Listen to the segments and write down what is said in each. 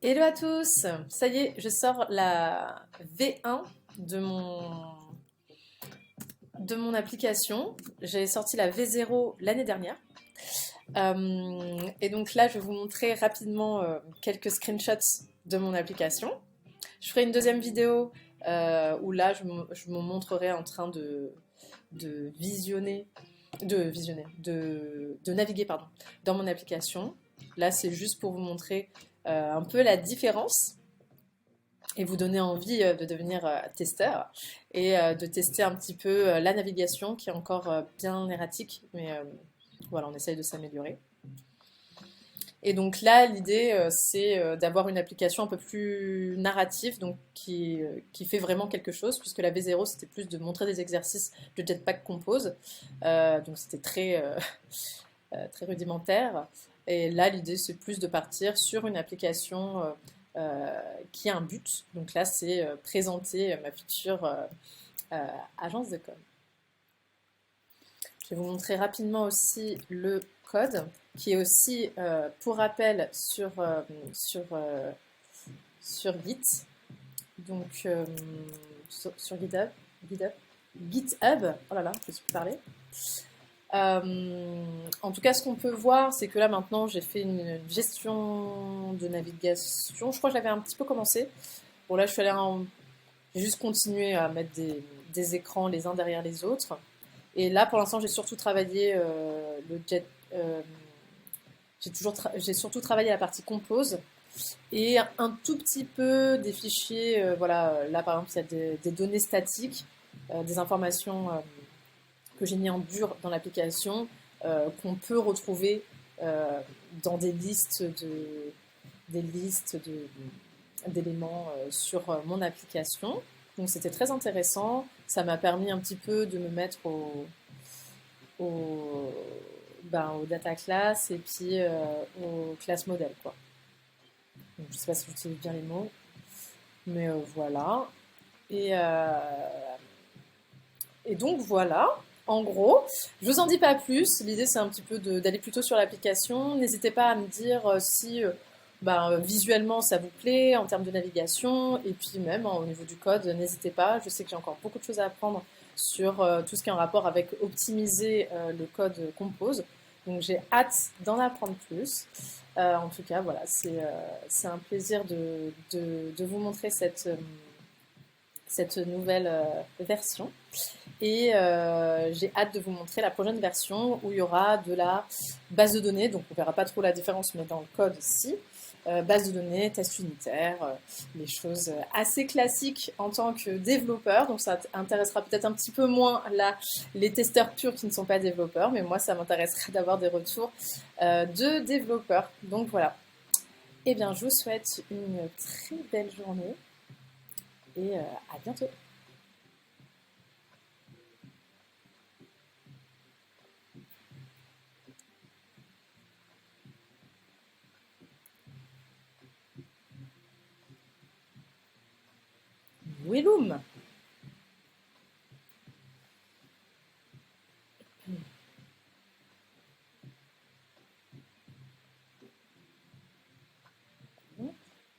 Hello à tous! Ça y est, je sors la V1 de mon application. J'ai sorti la V0 l'année dernière. Et donc là, je vais vous montrer rapidement quelques screenshots de mon application. Je ferai une deuxième vidéo où là, je me montrerai en train de visionner, de naviguer, pardon, dans mon application. Là, c'est juste pour vous montrer un peu la différence et vous donner envie de devenir testeur et de tester un petit peu la navigation qui est encore bien erratique, mais voilà, on essaye de s'améliorer. Et donc là, l'idée, c'est d'avoir une application un peu plus narrative, donc qui fait vraiment quelque chose, puisque la V0, c'était plus de montrer des exercices de Jetpack Compose, donc c'était très rudimentaire. Et là, l'idée, c'est plus de partir sur une application qui a un but. Donc là, c'est présenter ma future agence de com. Je vais vous montrer rapidement aussi le code, qui est aussi, pour rappel, sur Git. Donc, sur GitHub, GitHub, oh là là, je ne sais plus parler. En tout cas, ce qu'on peut voir, c'est que là maintenant j'ai fait une gestion de navigation. Je crois que j'avais un petit peu commencé. Bon, là je suis allée j'ai juste continué à mettre des écrans les uns derrière les autres. Et là pour l'instant, j'ai surtout travaillé le jet. J'ai surtout travaillé la partie compose et un tout petit peu des fichiers. Voilà, là par exemple, il y a des données statiques, des informations que j'ai mis en dur dans l'application, qu'on peut retrouver euh, dans d'éléments sur mon application. Donc c'était très intéressant. Ça m'a permis un petit peu de me mettre au, au data class et puis aux class model, quoi. Donc, je ne sais pas si j'utilise bien les mots, mais voilà. Et, euh, Et donc voilà, en gros, je vous en dis pas plus. L'idée c'est un petit peu d'aller plutôt sur l'application. N'hésitez pas à me dire si visuellement ça vous plaît en termes de navigation et puis même au niveau du code, n'hésitez pas. Je sais que j'ai encore beaucoup de choses à apprendre sur tout ce qui est en rapport avec optimiser le code Compose. Donc j'ai hâte d'en apprendre plus. En tout cas, voilà, c'est un plaisir de vous montrer cette nouvelle version. Et j'ai hâte de vous montrer la prochaine version où il y aura de la base de données. Donc on ne verra pas trop la différence, mais dans le code ici. Base de données, tests unitaires, les choses assez classiques en tant que développeur. Donc ça intéressera peut-être un petit peu moins là, les testeurs purs qui ne sont pas développeurs, mais moi ça m'intéresserait d'avoir des retours de développeurs. Donc voilà. Eh bien, je vous souhaite une très belle journée et à bientôt. Willoum.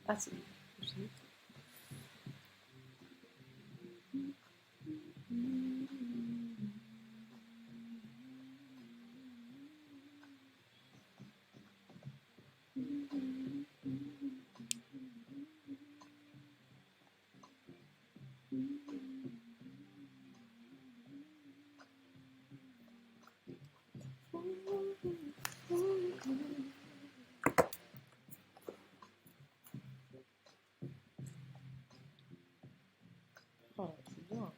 Ah, c'est... Oh, c'est bien.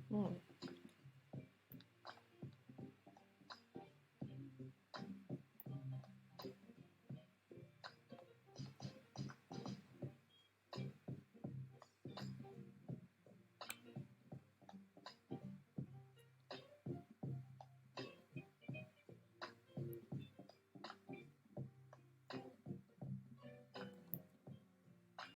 Mm.